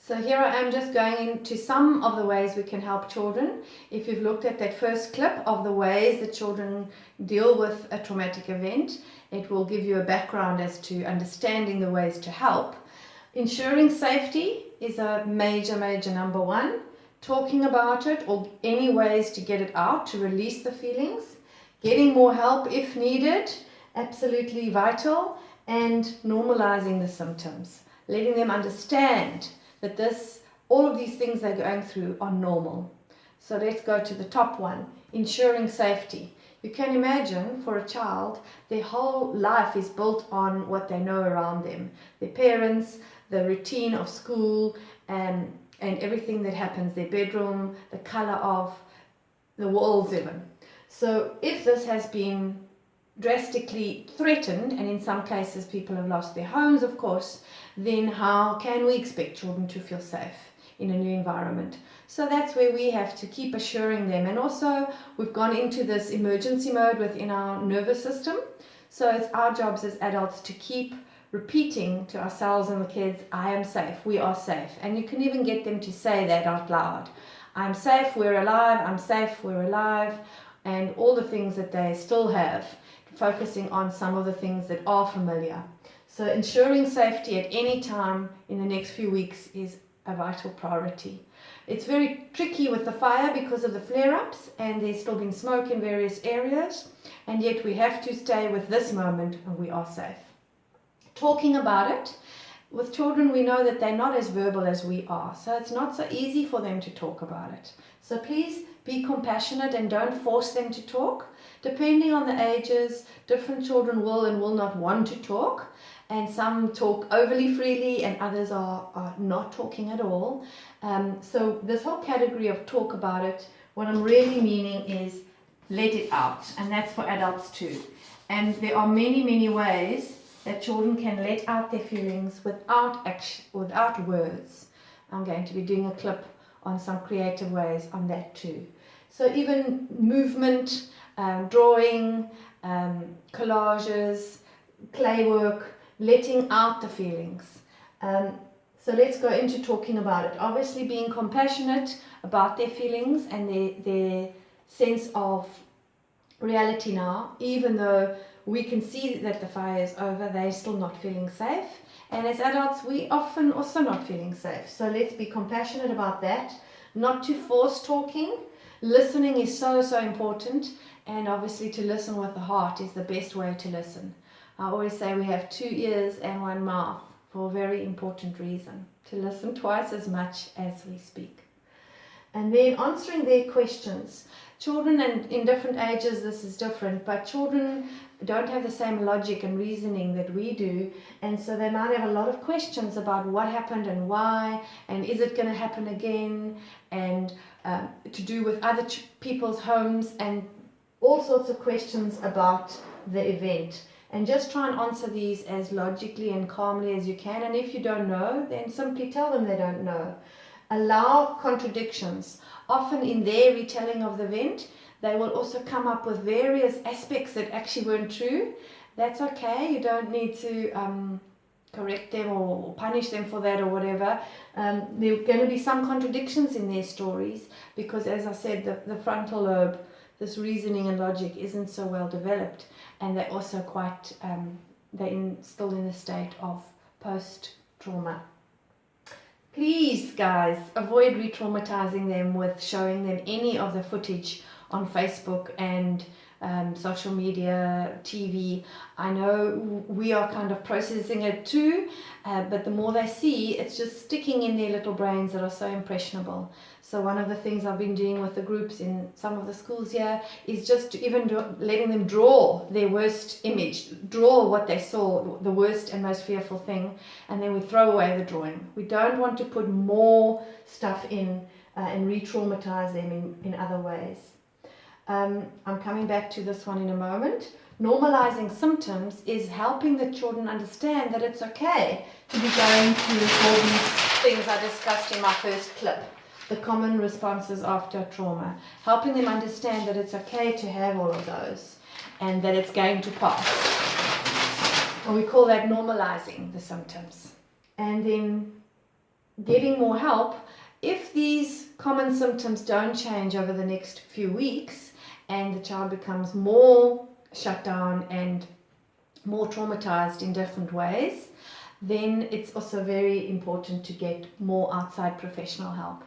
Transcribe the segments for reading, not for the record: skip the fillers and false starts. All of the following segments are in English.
So here I am just going into some of the ways we can help children. If you've looked at that first clip of the ways that children deal with a traumatic event, it will give you a background as to understanding the ways to help. Ensuring safety is a major number one. Talking about it or any ways to get it out, to release the feelings. Getting more help if needed, absolutely vital. And normalizing the symptoms. Letting them understand that all of these things they're going through are normal. So let's go to the top one, ensuring safety. You can imagine for a child, their whole life is built on what they know around them. Their parents, the routine of school, and everything that happens, their bedroom, the color of the walls even. So if this has been drastically threatened, and in some cases people have lost their homes, of course, then how can we expect children to feel safe in a new environment? So that's where we have to keep assuring them. And also we've gone into this emergency mode within our nervous system. So it's our jobs as adults to keep repeating to ourselves and the kids, I am safe, we are safe. And you can even get them to say that out loud. I'm safe, we're alive, I'm safe, we're alive, and all the things that they still have, focusing on some of the things that are familiar. So ensuring safety at any time in the next few weeks is a vital priority. It's very tricky with the fire because of the flare-ups, and there's still been smoke in various areas, and yet we have to stay with this moment and we are safe. Talking about it. With children, we know that they're not as verbal as we are, so it's not so easy for them to talk about it. So please be compassionate and don't force them to talk. Depending on the ages, different children will and will not want to talk, and some talk overly freely and others are not talking at all. So this whole category of talk about it, what I'm really meaning is let it out, and that's for adults too. And there are many ways that children can let out their feelings without action, without words. I'm going to be doing a clip on some creative ways on that too. So even movement, drawing, collages, clay work, letting out the feelings. So let's go into talking about it. Obviously being compassionate about their feelings and their sense of reality now, even though we can see that the fire is over, they're still not feeling safe. And as adults, we often also not feeling safe. So let's be compassionate about that, not to force talking. Listening is so important, and obviously to listen with the heart is the best way to listen. I always say we have 2 ears and 1 mouth for a very important reason, to listen twice as much as we speak. And then answering their questions. Children, and in different ages this is different, but children don't have the same logic and reasoning that we do, and so they might have a lot of questions about what happened and why, and is it going to happen again, and to do with other people's homes, and all sorts of questions about the event. And just try and answer these as logically and calmly as you can, and if you don't know, then simply tell them they don't know. Allow contradictions. Often in their retelling of the event, they will also come up with various aspects that actually weren't true. That's okay. You don't need to correct them or punish them for that or whatever. There are going to be some contradictions in their stories because, as I said, the frontal lobe, this reasoning and logic isn't so well developed, and they're also quite, still in a state of post-trauma. Please, guys, avoid re-traumatizing them with showing them any of the footage on Facebook and social media, TV. I know we are kind of processing it too, but the more they see, it's just sticking in their little brains that are so impressionable. So one of the things I've been doing with the groups in some of the schools here is just to even letting them draw their worst image, draw what they saw, the worst and most fearful thing, and then we throw away the drawing. We don't want to put more stuff in and re-traumatize them in other ways. I'm coming back to this one in a moment. Normalizing symptoms is helping the children understand that it's okay to be going through all these things I discussed in my first clip, the common responses after trauma, helping them understand that it's okay to have all of those and that it's going to pass. And we call that normalizing the symptoms. And then getting more help, if these common symptoms don't change over the next few weeks and the child becomes more shut down and more traumatized in different ways, then it's also very important to get more outside professional help.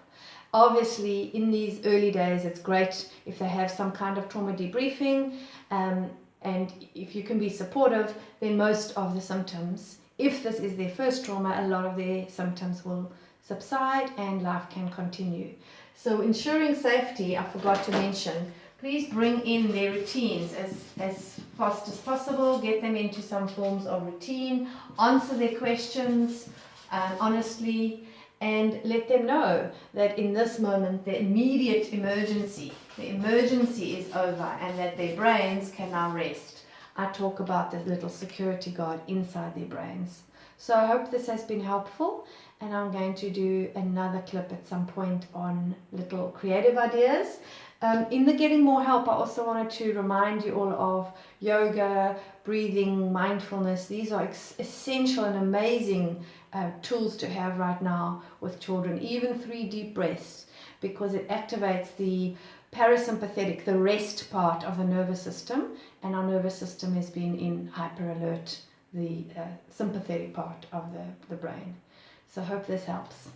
Obviously, in these early days, it's great if they have some kind of trauma debriefing, and if you can be supportive, then most of the symptoms, if this is their first trauma, a lot of their symptoms will subside and life can continue. So ensuring safety, I forgot to mention, please bring in their routines as fast as possible, get them into some forms of routine, answer their questions honestly, and let them know that in this moment the immediate emergency is over and that their brains can now rest. I talk about the little security guard inside their brains. So I hope this has been helpful, and I'm going to do another clip at some point on little creative ideas. In the Getting More Help, I also wanted to remind you all of yoga, breathing, mindfulness. These are essential and amazing tools to have right now with children, even 3 deep breaths, because it activates the parasympathetic, the rest part of the nervous system, and our nervous system has been in hyper alert, the sympathetic part of the brain. So I hope this helps.